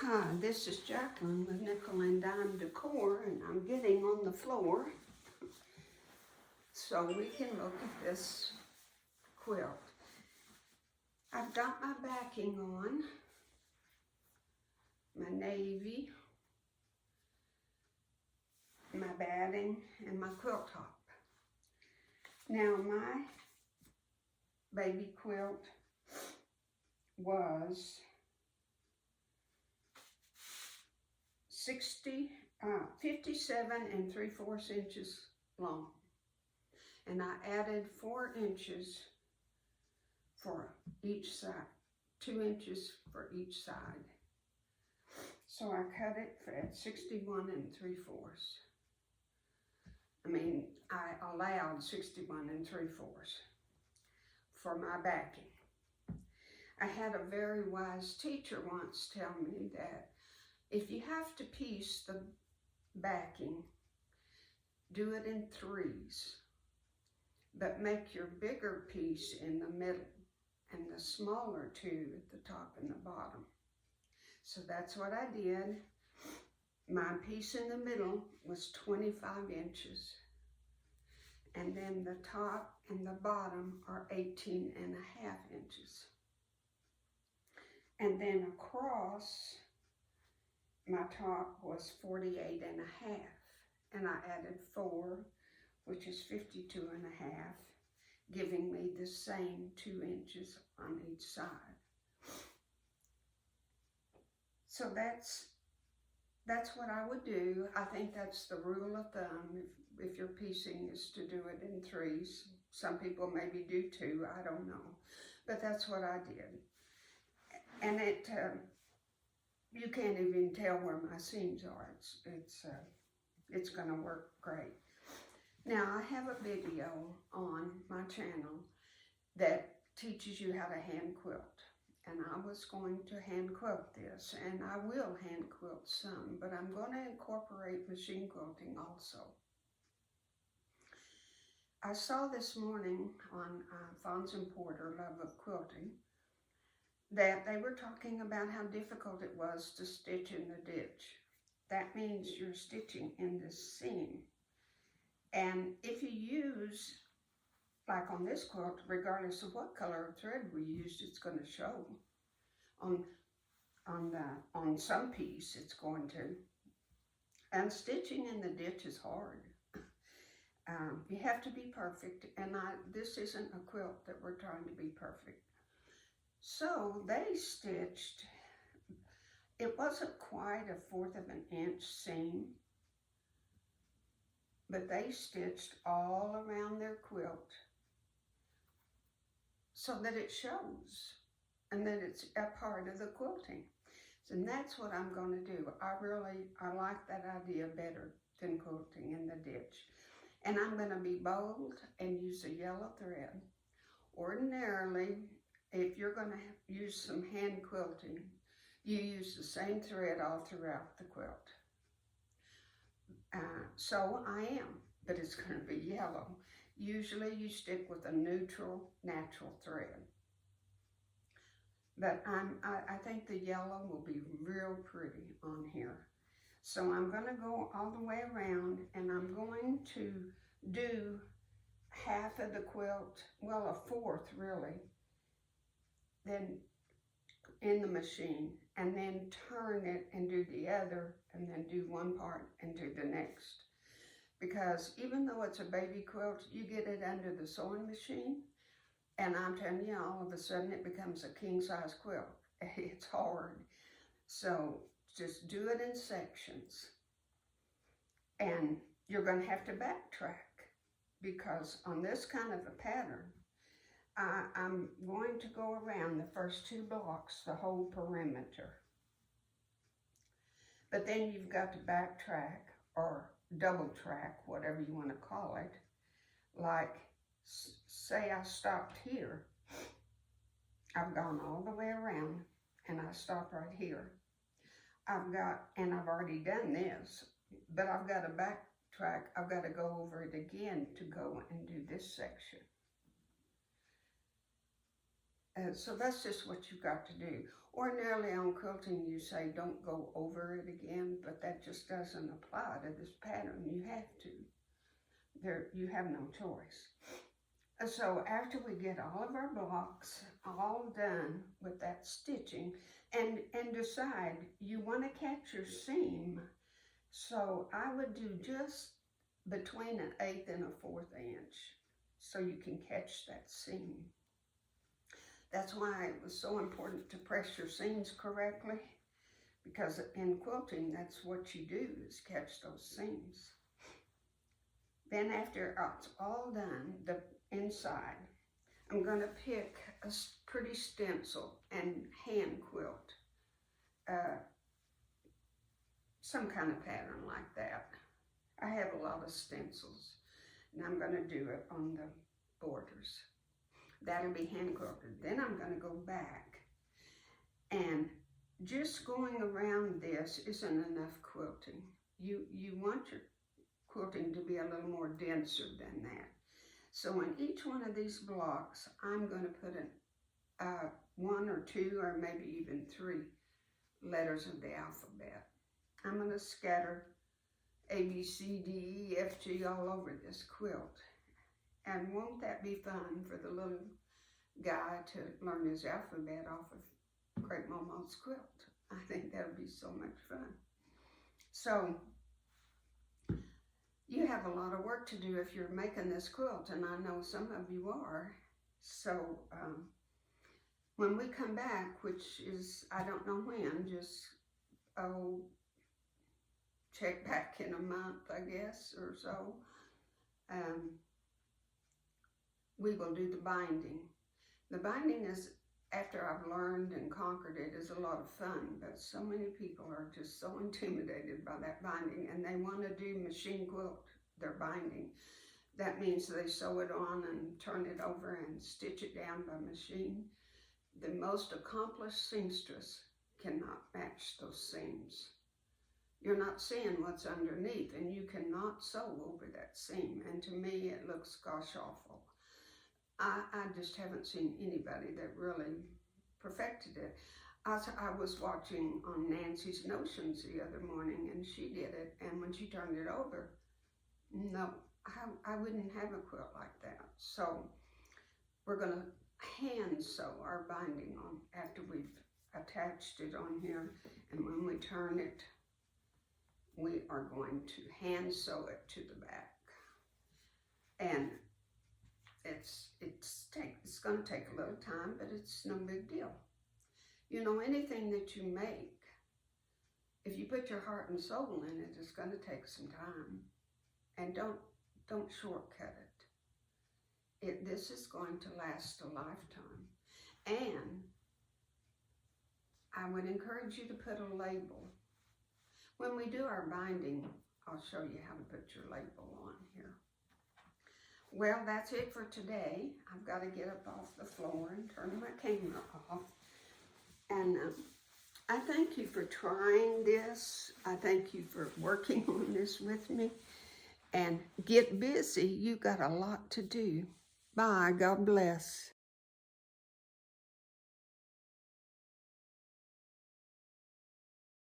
Hi, this is Jacqueline with Nickel and Dime Decor, and I'm getting on the floor so we can look at this quilt. I've got my backing on, my navy, my batting, and my quilt top. Now my baby quilt was 57 3/4 inches long, and I added 4 inches for each side, 2 inches for each side. So I cut it at 61 3/4. I allowed 61 3/4 for my backing. I had a very wise teacher once tell me that if you have to piece the backing, do it in 3s, but make your bigger piece in the middle and the smaller 2 at the top and the bottom. So that's what I did. My piece in the middle was 25 inches, and then the top and the bottom are 18 1/2 inches. And then across, my top was 48 1/2, and I added 4, which is 52 1/2, giving me the same 2 inches on each side. So that's what I would do. I think that's the rule of thumb if your piecing is to do it in 3s. Some people maybe do 2, I don't know, but that's what I did. And you can't even tell where my seams are. It's gonna work great. Now I have a video on my channel that teaches you how to hand quilt, and I was going to hand quilt this, and I will hand quilt some, but I'm going to incorporate machine quilting also. I saw this morning on Fons and Porter, Love of Quilting, that they were talking about how difficult it was to stitch in the ditch. That means you're stitching in the seam. And if you use, like on this quilt, regardless of what color of thread we used, it's going to show. On some piece, it's going to. And stitching in the ditch is hard. You have to be perfect, and this isn't a quilt that we're trying to be perfect. So they stitched, it wasn't quite 1/4 of an inch seam, but they stitched all around their quilt so that it shows and that it's a part of the quilting. And that's what I'm going to do. I like that idea better than quilting in the ditch. And I'm going to be bold and use a yellow thread. Ordinarily, if you're going to use some hand quilting, you use the same thread all throughout the quilt. So I am, but it's going to be yellow. Usually you stick with a neutral, natural thread. But I think the yellow will be real pretty on here. So I'm going to go all the way around, and I'm going to do half of the quilt, well, 1/4 really, then in the machine, and then turn it and do the other, and then do one part and do the next. Because even though it's a baby quilt, you get it under the sewing machine, and I'm telling you, all of a sudden it becomes a king-size quilt. It's hard. So just do it in sections. And you're going to have to backtrack, because on this kind of a pattern, I'm going to go around the first 2 blocks, the whole perimeter. But then you've got to backtrack or double track, whatever you want to call it. Like, say I stopped here. I've gone all the way around and I stopped right here. I've already done this, but I've got to backtrack. I've got to go over it again to go and do this section. So that's just what you've got to do. Ordinarily on quilting, you say don't go over it again, but that just doesn't apply to this pattern. You have to. You have no choice. So after we get all of our blocks all done with that stitching, and decide you want to catch your seam, so I would do just between an 1/8 and a 1/4 inch so you can catch that seam. That's why it was so important to press your seams correctly, because in quilting, that's what you do, is catch those seams. Then after it's all done, the inside, I'm going to pick a pretty stencil and hand quilt some kind of pattern like that. I have a lot of stencils, and I'm going to do it on the borders. That'll be hand quilted. Then I'm going to go back, and just going around this isn't enough quilting. You want your quilting to be a little more denser than that. So in each one of these blocks, I'm going to put in 1 or 2 or maybe even 3 letters of the alphabet. I'm going to scatter A, B, C, D, E, F, G all over this quilt. And won't that be fun for the little guy to learn his alphabet off of Great Momo's quilt? I think that would be so much fun. So you have a lot of work to do if you're making this quilt, and I know some of you are. So when we come back, which is, I don't know when, just, check back in a month, I guess, or so, we will do the binding. The binding is, after I've learned and conquered it, is a lot of fun, but so many people are just so intimidated by that binding, and they want to do machine quilt their binding. That means they sew it on and turn it over and stitch it down by machine. The most accomplished seamstress cannot match those seams. You're not seeing what's underneath, and you cannot sew over that seam, and to me it looks gosh awful. I just haven't seen anybody that really perfected it. I was watching on Nancy's Notions the other morning, and she did it, and when she turned it over, no, I wouldn't have a quilt like that. So we're going to hand sew our binding on after we've attached it on here, and when we turn it, we are going to hand sew it to the back. And it's going to take a little time, but it's no big deal. You know, anything that you make, if you put your heart and soul in it, it's going to take some time. And don't shortcut it. This is going to last a lifetime. And I would encourage you to put a label. When we do our binding, I'll show you how to put your label on here. Well, that's it for today. I've got to get up off the floor and turn my camera off. And I thank you for trying this. I thank you for working on this with me. And get busy. You've got a lot to do. Bye. God bless.